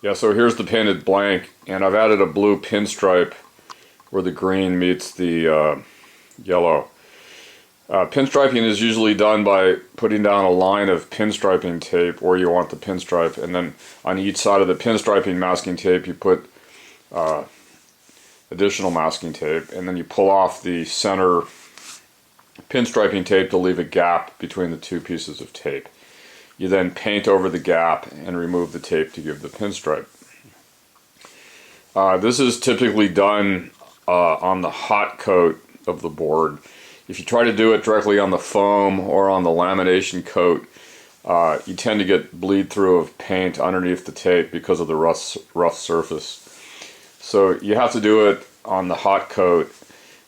Yeah, so here's the painted blank, and I've added a blue pinstripe where the green meets the yellow. Pinstriping is usually done by putting down a line of pinstriping tape where you want the pinstripe, and then on each side of the pinstriping masking tape you put additional masking tape, and then you pull off the center pinstriping tape to leave a gap between the two pieces of tape. You then paint over the gap and remove the tape to give the pinstripe. This is typically done on the hot coat of the board. If you try to do it directly on the foam or on the lamination coat, you tend to get bleed through of paint underneath the tape because of the rough surface. So you have to do it on the hot coat,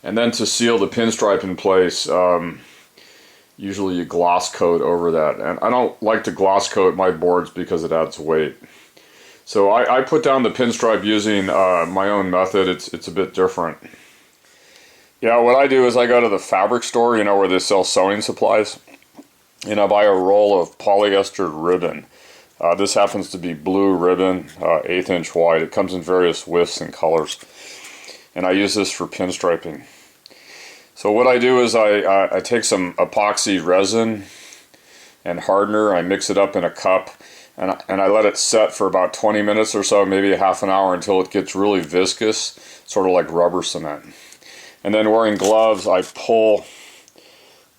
and then to seal the pinstripe in place, usually you gloss coat over that. And I don't like to gloss coat my boards because it adds weight. So I put down the pinstripe using my own method. It's a bit different. Yeah, what I do is I go to the fabric store, you know, where they sell sewing supplies, and I buy a roll of polyester ribbon. This happens to be blue ribbon, 1/8 inch wide. It comes in various widths and colors, and I use this for pinstriping. So what I do is I take some epoxy resin and hardener, I mix it up in a cup, and I let it set for about 20 minutes or so, maybe a half an hour, until it gets really viscous, sort of like rubber cement. And then wearing gloves, I pull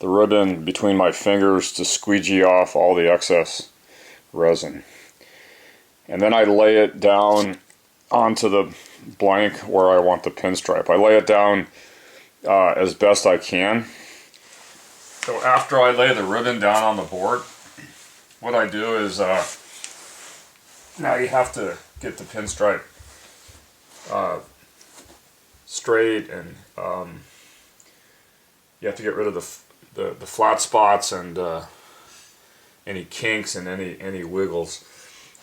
the ribbon between my fingers to squeegee off all the excess resin. And then I lay it down onto the blank where I want the pinstripe. I lay it down as best I can. So after I lay the ribbon down on the board, what I do is, now you have to get the pinstripe straight, and you have to get rid of the flat spots and any kinks and any wiggles.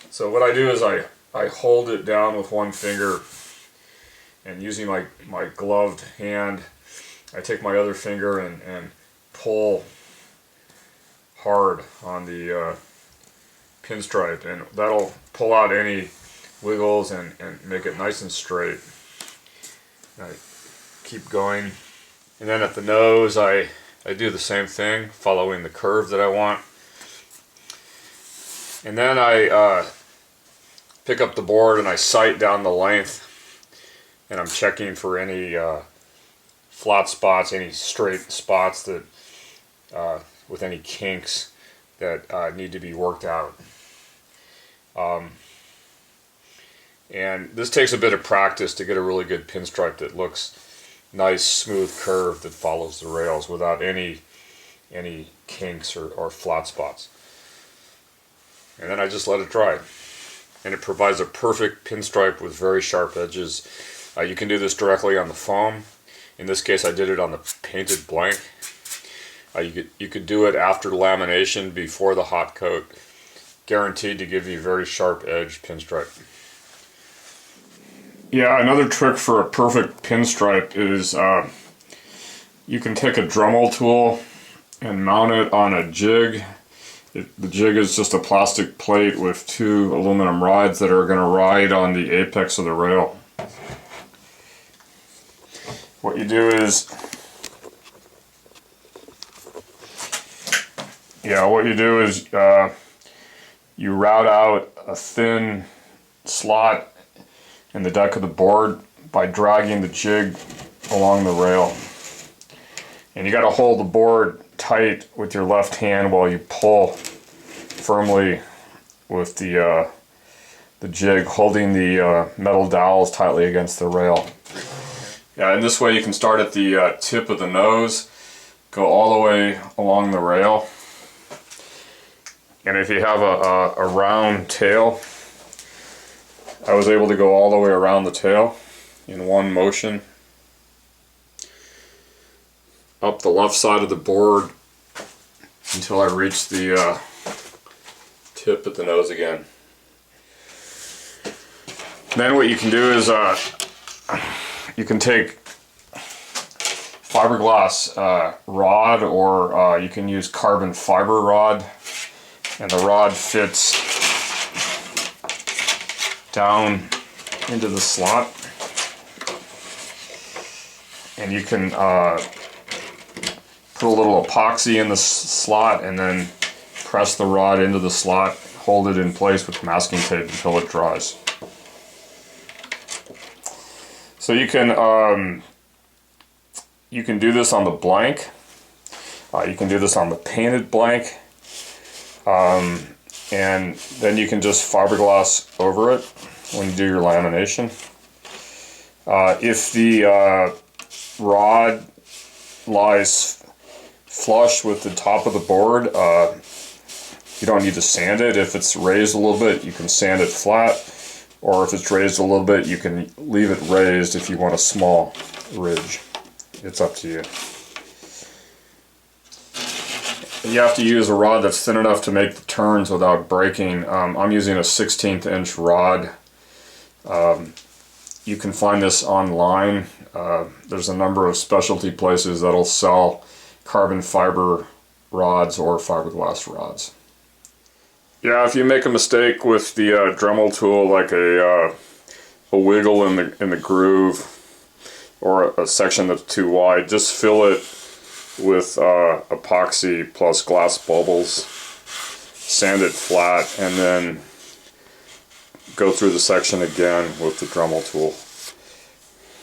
So what I do is I hold it down with one finger, and using my gloved hand, I take my other finger and pull hard on the pinstripe, and that'll pull out any wiggles and make it nice and straight. I keep going, and then at the nose I do the same thing, following the curve that I want. And then I pick up the board and I sight down the length, and I'm checking for any flat spots, any straight spots that with any kinks that need to be worked out. And this takes a bit of practice to get a really good pinstripe that looks nice, smooth curve that follows the rails without any kinks or flat spots. And then I just let it dry, and it provides a perfect pinstripe with very sharp edges. You can do this directly on the foam. In this case I did it on the painted blank. You could do it after lamination, before the hot coat. Guaranteed to give you very sharp edge pinstripe. Yeah, another trick for a perfect pinstripe is you can take a Dremel tool and mount it on a jig. The jig is just a plastic plate with 2 aluminum rods that are going to ride on the apex of the rail. What you do is, you route out a thin slot in the deck of the board by dragging the jig along the rail. And you got to hold the board tight with your left hand while you pull firmly with the jig, holding the metal dowels tightly against the rail. Yeah, in this way you can start at the tip of the nose, go all the way along the rail. And if you have a round tail, I was able to go all the way around the tail in one motion, up the left side of the board until I reached the tip at the nose again. Then what you can do is you can take fiberglass rod, or you can use carbon fiber rod, and the rod fits down into the slot, and you can put a little epoxy in the slot and then press the rod into the slot, hold it in place with masking tape until it dries. So you can do this on the blank, you can do this on the painted blank, and then you can just fiberglass over it when you do your lamination. If the rod lies flush with the top of the board, you don't need to sand it. If it's raised a little bit, you can sand it flat, or if it's raised a little bit, you can leave it raised if you want a small ridge. It's up to you. You have to use a rod that's thin enough to make the turns without breaking. I'm using a 1/16 inch rod. You can find this online. There's a number of specialty places that'll sell carbon fiber rods or fiberglass rods. Yeah, if you make a mistake with the Dremel tool, like a wiggle in the groove or a section that's too wide, just fill it with epoxy plus glass bubbles, sand it flat, and then go through the section again with the Dremel tool.